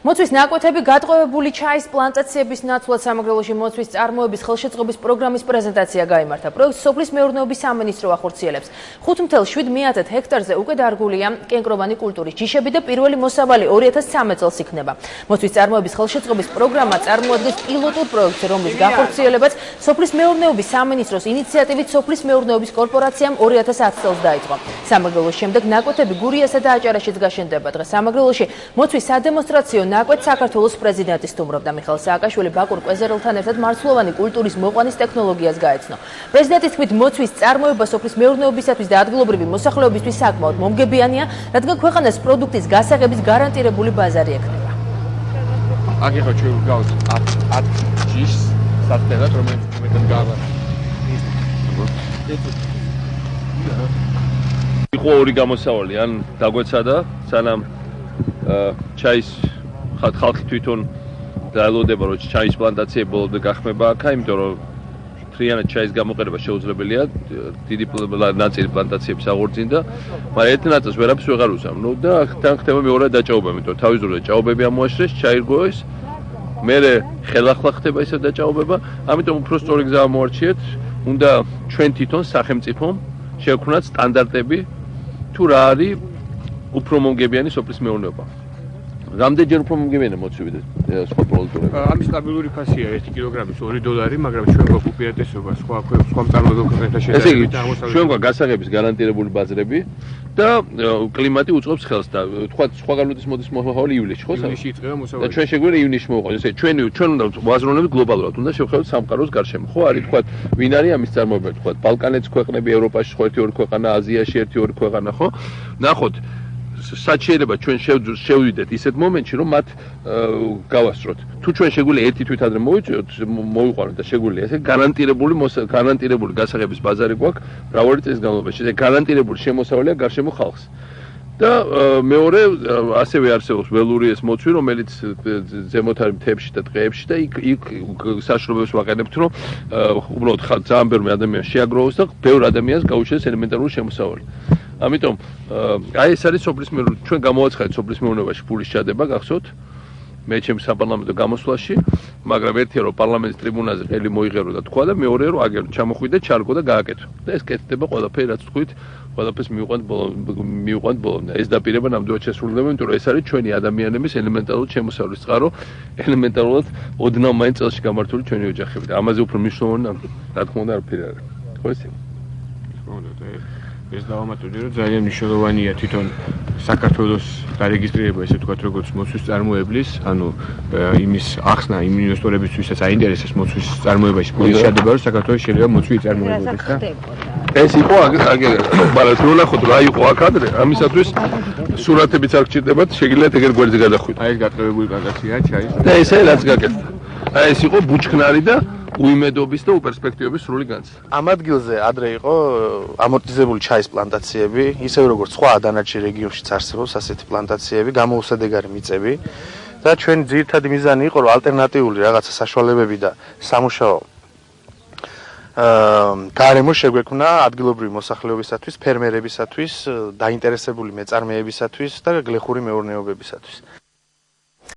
მოცვის ნაკვეთები გატყვევებული ჩაის პლანტაციების ნაცვლად სამეგრელოში მოცვის წარმოების ხელშეწყობის პროგრამის პრეზენტაცია გაიმართა. პროექტს სოფლის მეურნეობის სამინისტრო ახორციელებს. 5.7 ჰექტარზე უკვე დარგულია კენკროვანი კულტურის ჯიშები და პირველი მოსავალი 2013 წელს იქნება. მოცვის წარმოების ხელშეწყობის პროგრამა წარმოადგენს პილოტურ პროექტს, რომლის გახორციელებაც სოფლის მეურნეობის სამინისტროს ინიციატივით სოფლის მეურნეობის კორპორაციამ 2010 წელს დაიწყო. სამეგრელოს შემდეგ ნაკვეთები გურიასა და აჭარაშიც გაშენდება. დღეს სამეგრელოში მოცვის სადემონსტრაციო ნაკვეთს საქართველოს პრეზიდენტი სტუმრობდა. მიხეილ სააკაშვილი ბაკურ კვეზერელთან ერთად მარცვლოვანი კულტურის მოყვანის ტექნოლოგიას გაეცნო. პრეზიდენტის თქმით, მოცვის წარმოება სოფლის მეურნეობისათვის და ადგილობრივი მოსახლეობისთვის საკმაოდ მომგებიანია, რადგან ქვეყანას პროდუქტის გასაღების გარანტირებული ბაზარი ექნება. აქ ახლა ჩვენ გავს 10 ჯიშს სასტეღად, რომელიც მეტად გავა. იყო ორი გამოსავალი, ან დაგვეცადა, სანამ ჩაის ხალხი თვითონ დაელოდება, რომ ჩაის პლანტაციები ბოლომდე გახმება აქ, იმიტომ რომ მთლიანად ჩაის გამოყენება შეუძლებელია, დიდი ნაწილი პლანტაციების აღორძინდა, მაგრამ ერთ ნაწილს ვერაფერს ვეღარ უსამნო და თან ხდება მეორე დაჭაობა, იმიტომ რომ თავის დროზე ჭაობები ამოაშრეს, ჩაირგოეს, მერე ხელახლა ხდება ისე დაჭაობება, ამიტომ უფრო სწორი გზა ამოარჩიეთ, უნდა ჩვენ თვითონ სახელმწიფომ შევქმნათ სტანდარტები, თუ რა არის უფრო მომგებიანი სოფლის მეურნეობა. რამდენჯერ უფრო მომგებიანია მოცვი სხვა პროდუქტები? ამის სტაბილური ფასია 1 კილოგრამის $2, მაგრამ ჩვენ გვაქვს უპირატესობა სხვა მწარმოებელ ქვეყნებთან შედარებით. ჩვენ გვაქვს გასაღების გარანტირებული ბაზრები და კლიმატი უწყობს ხელს და თქვა სხვა განუდის მოდის მოსავალი ივლისში, ხო? ივნისში იწყება მოსავალი. და ჩვენ შეგვიძლია ივნისში მოვყოთ. ესე ჩვენ უნდა ვაზროვნოთ გლობალურად, უნდა შევხედოთ სამყაროს გარშემო, ხო? არის თქვა ვინ არის ამის წარმოებელი, თქვა ბალკანეთის ქვეყნები, ევროპაში სხვა 1-2 ქვეყანა, აზიაში 1-2 ქვეყანა, ხო? ნახოთ სად შეიძლება ჩვენ შევიდეთ ისეთ მომენტში, რომ მათ გავასწროთ. თუ ჩვენ შეგვიძლია ერთი თვით ადრე მოვიყვანოთ და შეგვიძლია ესე გარანტირებული გასაღების ბაზარი გვაქვს მრავალი წლის განმავლობაში. ესე გარანტირებული შემოსავლია გარშემო ხალხს. და მეორე ასევე არსებობს ველური ეს მოცვი, რომელიც ზემოთ არის მთებში და ტყეებში და იქ საშუალებებს ვაყენებთ, რომ უბრალოდ ძალიან ბევრი ადამიანი შეაგროვოს და ბევრ ადამიანს გაუჩნდეს ელემენტარული შემოსავალი. ამიტომ აი ეს არის სოფლის მეურნეობა. ჩვენ გამოვაცხადეთ სოფლის მეურნეობაში ფულის ჩადება, გახსოვთ? მე ჩემს საპარლამენტო გამოსვლაში, მაგრამ ერთია რომ პარლამენტის ტრიბუნაზე ყელი მოიღერო და თქვა და მეორეა რომ აგერო, ჩამოხვიდე, ჩარგო და გააკეთო. და ეს კეთდება ყველაფერი, რაც თქვით, ყველაფერს მივიყვანთ ბოლომდე. ეს დაპირება ნამდვილად შესრულდება, იმიტომ რომ ეს არის ჩვენი ადამიანების ელემენტარული შემოსავლის წყარო, ელემენტარულად ოდნავ მაინც წელში გამართული ჩვენი ოჯახები და ამაზე უფრო მნიშვნელოვანი რა თქმა უნდა არაფერი არ არის. ხო ესე? ეს დავამატებდი, რომ ძალიან მნიშვნელოვანია თვითონ საქართველოს დარეგისტრირება, ესე ვთქვათ, როგორც მოცვის წარმოებლის, ანუ იმის ახსნა იმ ინვესტორებისთვისაც აინტერესებს მოცვის წარმოებაში ფულის ჩადება, რომ საქართველოს შეიძლება მოცვი იწარმოებოდეს და ეს იყო აგერ მაგრამ თუ ნახოთ რა იყო აქ ადრე, ამისათვის სურათებიც არ გჭირდებათ, შეგიძლიათ ეგერ გვერდზე გადახვიდეთ. აი ეს გატყევებული პლანტაციაა ჩაის. და ესე რაც გაკეთდა. აი ეს იყო ბუჩქნარი და უიმედობის და უპერსპექტივების სრული განცდა. ამ ადგილზე ადრე იყო ამორტიზებული ჩაის პლანტაციები, ისევე როგორც სხვა დანარჩენ რეგიონშიც არსებობს ასეთი პლანტაციები, გამოუსადეგარი მიწები და ჩვენი ძირითადი მიზანი იყო, რომ ალტერნატიული რაღაცა საშუალებები და სამუშაო გარემო შეგვექმნა ადგილობრივი მოსახლეობისათვის, ფერმერებისათვის, დაინტერესებული მეწარმეებისათვის და გლეხური მეურნეობებისათვის.